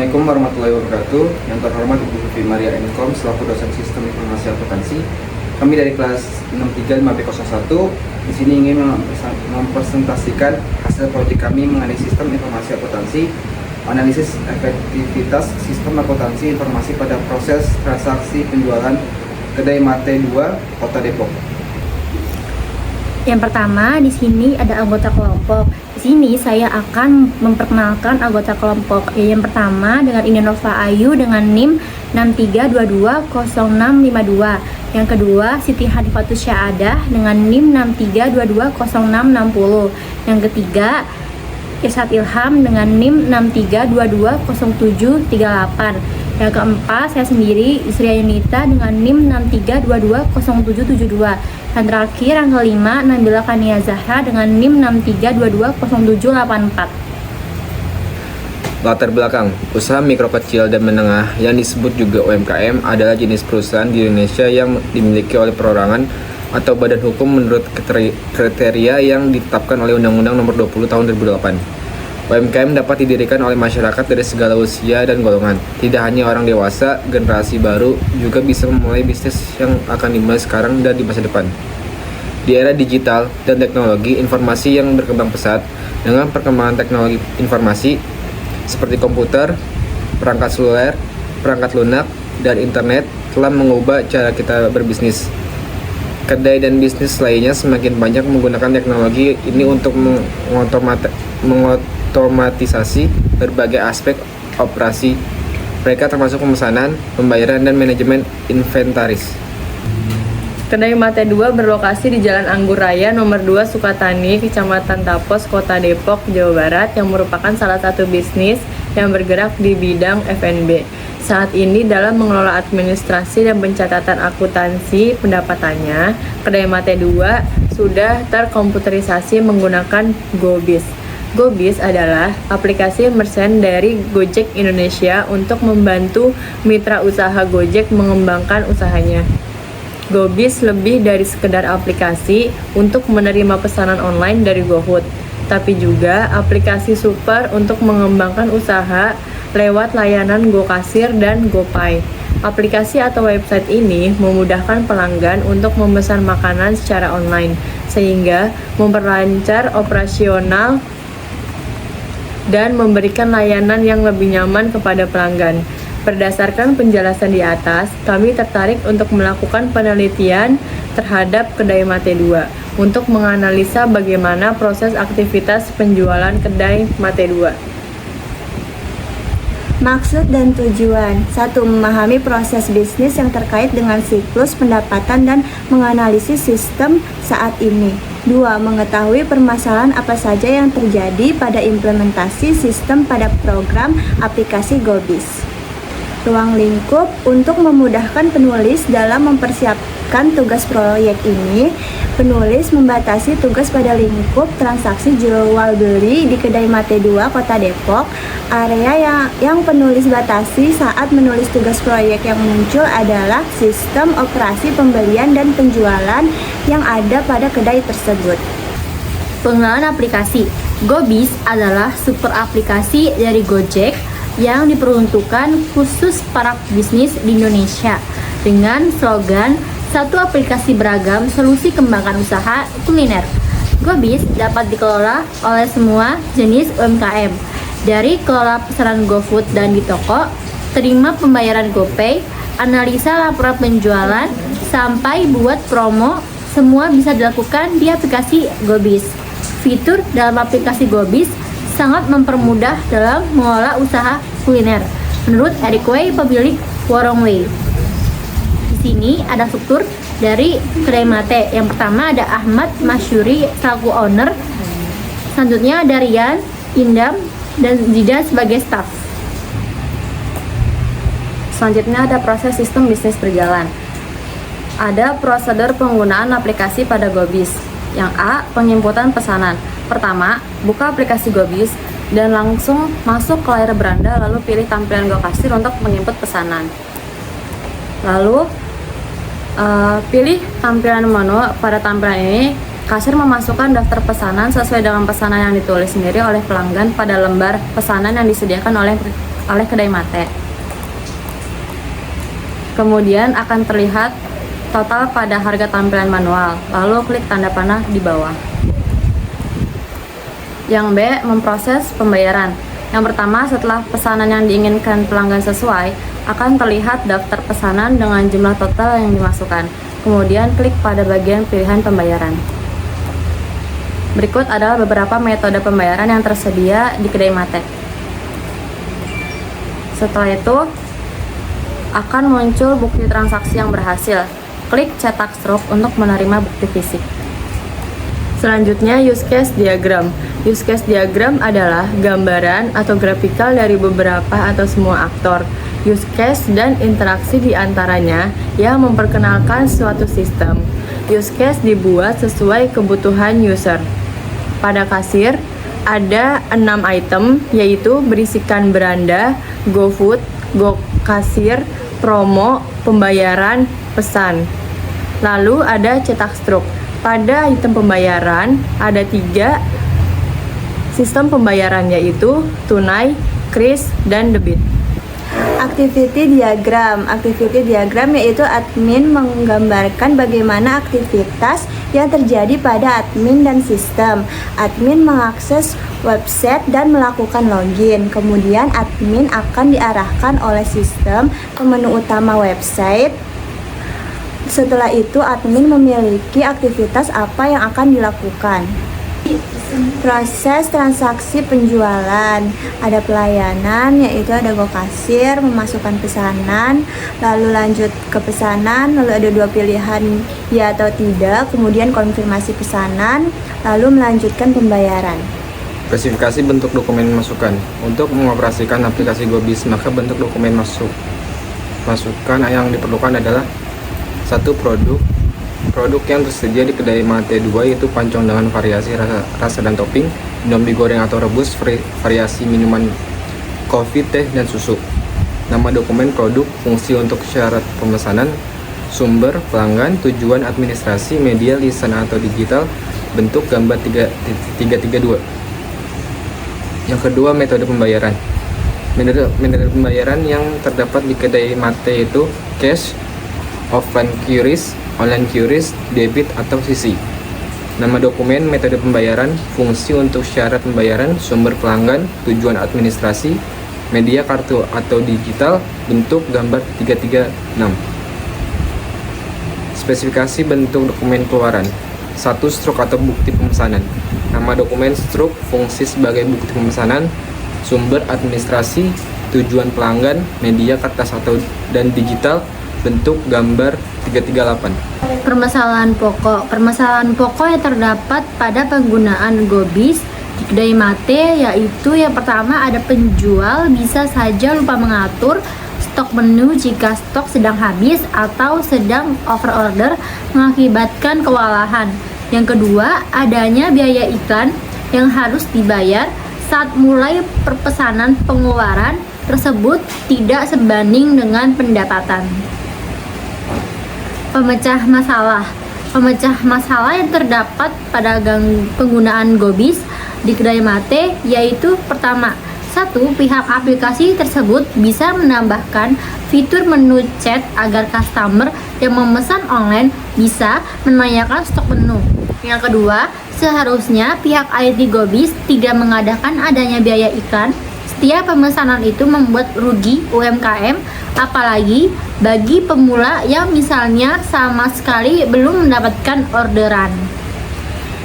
Assalamualaikum warahmatullahi wabarakatuh. Yang terhormat Ibu Vivi Maria Enkom selaku dosen Sistem Informasi Akuntansi. Kami dari kelas 63 5B01 di sini ingin mempresentasikan hasil proyek kami mengenai Sistem Informasi Akuntansi, analisis efektivitas Sistem Akuntansi Informasi pada proses transaksi penjualan kedai mate 2 Kota Depok. Yang pertama, di sini ada anggota kelompok. Di sini saya akan memperkenalkan anggota kelompok. Yang pertama dengan Indenova Ayu dengan NIM 63220652. Yang kedua Siti Hanifatus Syaadah dengan NIM 63220660. Yang ketiga Irsad Ilham dengan NIM 63220738. Yang keempat saya sendiri Isria Yunita dengan NIM 63220772. Dan terakhir yang kelima Nabila Kania Zahra dengan NIM 63220784. Latar belakang usaha mikro kecil dan menengah yang disebut juga UMKM adalah jenis perusahaan di Indonesia yang dimiliki oleh perorangan atau badan hukum menurut kriteria yang ditetapkan oleh Undang-Undang Nomor 20 Tahun 2008. UMKM dapat didirikan oleh masyarakat dari segala usia dan golongan. Tidak hanya orang dewasa, generasi baru juga bisa memulai bisnis yang akan dimulai sekarang dan di masa depan. Di era digital dan teknologi informasi yang berkembang pesat, dengan perkembangan teknologi informasi seperti komputer, perangkat seluler, perangkat lunak, dan internet telah mengubah cara kita berbisnis. Kedai dan bisnis lainnya semakin banyak menggunakan teknologi ini untuk mengotomatisasi berbagai aspek operasi mereka termasuk pemesanan, pembayaran, dan manajemen inventaris. Kedai Mate 2 berlokasi di Jalan Anggur Raya nomor 2 Sukatani, Kecamatan Tapos, Kota Depok, Jawa Barat yang merupakan salah satu bisnis yang bergerak di bidang F&B. Saat ini dalam mengelola administrasi dan pencatatan akuntansi pendapatannya, Kedai Mate 2 sudah terkomputerisasi menggunakan GoBiz. GoBiz adalah aplikasi merchant dari Gojek Indonesia untuk membantu mitra usaha Gojek mengembangkan usahanya. GoBiz lebih dari sekedar aplikasi untuk menerima pesanan online dari GoFood, tapi juga aplikasi super untuk mengembangkan usaha lewat layanan GoKasir dan GoPay. Aplikasi atau website ini memudahkan pelanggan untuk memesan makanan secara online, sehingga memperlancar operasional dan memberikan layanan yang lebih nyaman kepada pelanggan. Berdasarkan penjelasan di atas, kami tertarik untuk melakukan penelitian terhadap Kedai Mate 2 untuk menganalisa bagaimana proses aktivitas penjualan Kedai Mate 2. Maksud dan tujuan: 1. Memahami proses bisnis yang terkait dengan siklus pendapatan dan menganalisis sistem saat ini. 2. Mengetahui permasalahan apa saja yang terjadi pada implementasi sistem pada program aplikasi GoBiz. Ruang lingkup untuk memudahkan penulis dalam mempersiapkan tugas proyek ini. Penulis membatasi tugas pada lingkup transaksi jual beli di Kedai Mate 2 Kota Depok. Area yang penulis batasi saat menulis tugas proyek yang muncul adalah sistem operasi pembelian dan penjualan yang ada pada kedai tersebut. Pengenalan aplikasi. GoBiz adalah super aplikasi dari Gojek yang diperuntukkan khusus para bisnis di Indonesia dengan slogan satu aplikasi beragam solusi kembangkan usaha kuliner. GoBiz dapat dikelola oleh semua jenis UMKM, dari kelola pesanan GoFood dan di toko, terima pembayaran GoPay, analisa laporan penjualan, sampai buat promo, semua bisa dilakukan di aplikasi GoBiz. Fitur dalam aplikasi GoBiz sangat mempermudah dalam mengelola usaha kuliner, menurut Eric Way, pemilik Warung Way. Di sini ada struktur dari Kedai Mate. Yang pertama ada Ahmad Masyuri selaku owner, selanjutnya ada Rian, Indam, dan Zidan sebagai staff. Selanjutnya ada proses sistem bisnis berjalan. Ada prosedur penggunaan aplikasi pada GoBiz. Yang A, penginputan pesanan. Pertama, buka aplikasi GoBiz dan langsung masuk ke layar beranda, lalu pilih tampilan GoKasir untuk menginput pesanan. Lalu pilih tampilan menu. Pada tampilan ini, kasir memasukkan daftar pesanan sesuai dengan pesanan yang ditulis sendiri oleh pelanggan pada lembar pesanan yang disediakan oleh oleh kedai mate. Kemudian akan terlihat total pada harga tampilan manual, lalu klik tanda panah di bawah. Yang B, memproses pembayaran. Yang pertama, setelah pesanan yang diinginkan pelanggan sesuai, akan terlihat daftar pesanan dengan jumlah total yang dimasukkan. Kemudian klik pada bagian pilihan pembayaran. Berikut adalah beberapa metode pembayaran yang tersedia di kedai mate. Setelah itu, akan muncul bukti transaksi yang berhasil. Klik cetak struk untuk menerima bukti fisik. Selanjutnya, use case diagram. Use case diagram adalah gambaran atau grafikal dari beberapa atau semua aktor, use case dan interaksi di antaranya yang memperkenalkan suatu sistem. Use case dibuat sesuai kebutuhan user. Pada kasir, ada 6 item, yaitu berisikan beranda, GoFood, GoKasir, promo, pembayaran, pesan. Lalu ada cetak struk. Pada item pembayaran ada 3 sistem pembayaran, yaitu tunai, kris, dan debit. Activity diagram yaitu admin menggambarkan bagaimana aktivitas yang terjadi pada admin dan sistem. Admin mengakses website dan melakukan login. Kemudian admin akan diarahkan oleh sistem ke menu utama website. Setelah itu admin memiliki aktivitas apa yang akan dilakukan. Proses transaksi penjualan, ada pelayanan yaitu ada GoKasir, memasukkan pesanan, lalu lanjut ke pesanan, lalu ada 2 pilihan ya atau tidak, kemudian konfirmasi pesanan, lalu melanjutkan pembayaran. Spesifikasi bentuk dokumen masukan. Untuk mengoperasikan aplikasi GoBiz, maka bentuk dokumen masukan yang diperlukan adalah 1. Produk yang tersedia di kedai mate 2 yaitu pancong dengan variasi rasa dan topping, indomie goreng atau rebus, variasi minuman kopi, teh, dan susu. Nama dokumen produk, fungsi untuk syarat pemesanan, sumber, pelanggan, tujuan administrasi, media, lisan atau digital, bentuk gambar 332. Yang kedua, metode pembayaran. Metode pembayaran yang terdapat di kedai mate itu cash, offline QRIS, online QRIS, debit atau CC. Nama dokumen, metode pembayaran, fungsi untuk syarat pembayaran, sumber pelanggan, tujuan administrasi, media kartu atau digital, bentuk gambar 336. Spesifikasi bentuk dokumen keluaran. 1. Struk atau bukti pemesanan. Nama dokumen struk, fungsi sebagai bukti pemesanan, sumber administrasi, tujuan pelanggan, media kertas atau dan digital, bentuk gambar 338. Permasalahan pokok yang terdapat pada penggunaan GoBiz di kedai mate yaitu yang pertama, ada penjual bisa saja lupa mengatur stok menu jika stok sedang habis atau sedang overorder mengakibatkan kewalahan. Yang kedua, adanya biaya iklan yang harus dibayar saat mulai perpesanan, pengeluaran tersebut tidak sebanding dengan pendapatan. Pemecah masalah yang terdapat pada penggunaan GoBiz di kedai mate yaitu pertama, 1. Pihak aplikasi tersebut bisa menambahkan fitur menu chat agar customer yang memesan online bisa menanyakan stok menu. Yang kedua, seharusnya pihak IT GoBiz tidak mengadakan adanya biaya iklan. Setiap pemesanan itu membuat rugi UMKM, apalagi bagi pemula yang misalnya sama sekali belum mendapatkan orderan.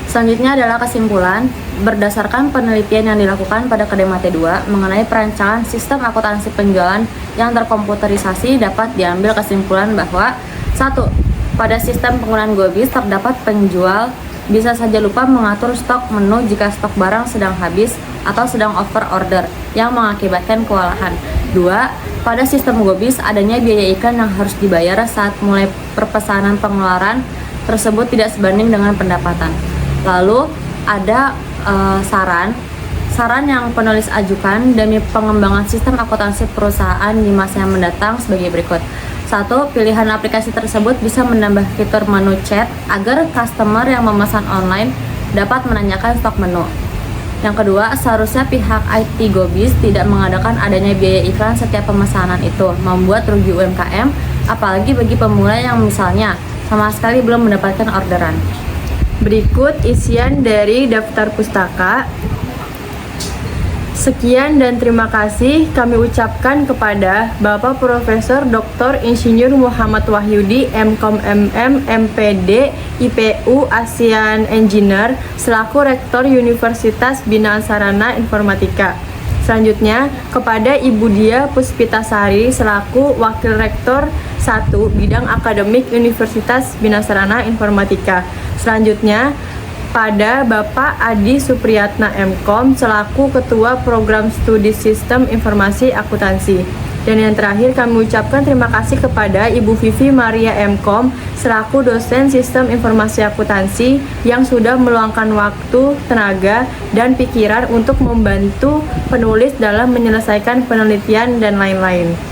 Selanjutnya adalah kesimpulan. Berdasarkan penelitian yang dilakukan pada kedai mate 2 mengenai perancangan sistem akuntansi penjualan yang terkomputerisasi, dapat diambil kesimpulan bahwa 1. Pada sistem penggunaan GoBiz terdapat penjual bisa saja lupa mengatur stok menu jika stok barang sedang habis atau sedang over order yang mengakibatkan kewalahan. 2. Pada sistem GoBiz adanya biaya iklan yang harus dibayar saat mulai perpesanan, pengeluaran tersebut tidak sebanding dengan pendapatan. Lalu ada saran yang penulis ajukan demi pengembangan sistem akuntansi perusahaan di masa yang mendatang sebagai berikut. 1. Pilihan aplikasi tersebut bisa menambah fitur menu chat agar customer yang memesan online dapat menanyakan stok menu. Yang kedua, seharusnya pihak IT Gobis tidak mengadakan adanya biaya iklan setiap pemesanan itu, membuat rugi UMKM, apalagi bagi pemula yang misalnya sama sekali belum mendapatkan orderan. Berikut isian dari daftar pustaka. Sekian dan terima kasih kami ucapkan kepada Bapak Profesor Dr. Insinyur Muhammad Wahyudi, MKom MM, MPD, IPU ASEAN Engineer, selaku Rektor Universitas Bina Sarana Informatika. Selanjutnya, kepada Ibu Dia Puspitasari, selaku Wakil Rektor 1 Bidang Akademik Universitas Bina Sarana Informatika. Selanjutnya, pada Bapak Adi Supriyatna MKom selaku Ketua Program Studi Sistem Informasi Akuntansi. Dan yang terakhir kami ucapkan terima kasih kepada Ibu Vivi Maria MKom selaku dosen Sistem Informasi Akuntansi yang sudah meluangkan waktu, tenaga, dan pikiran untuk membantu penulis dalam menyelesaikan penelitian dan lain-lain.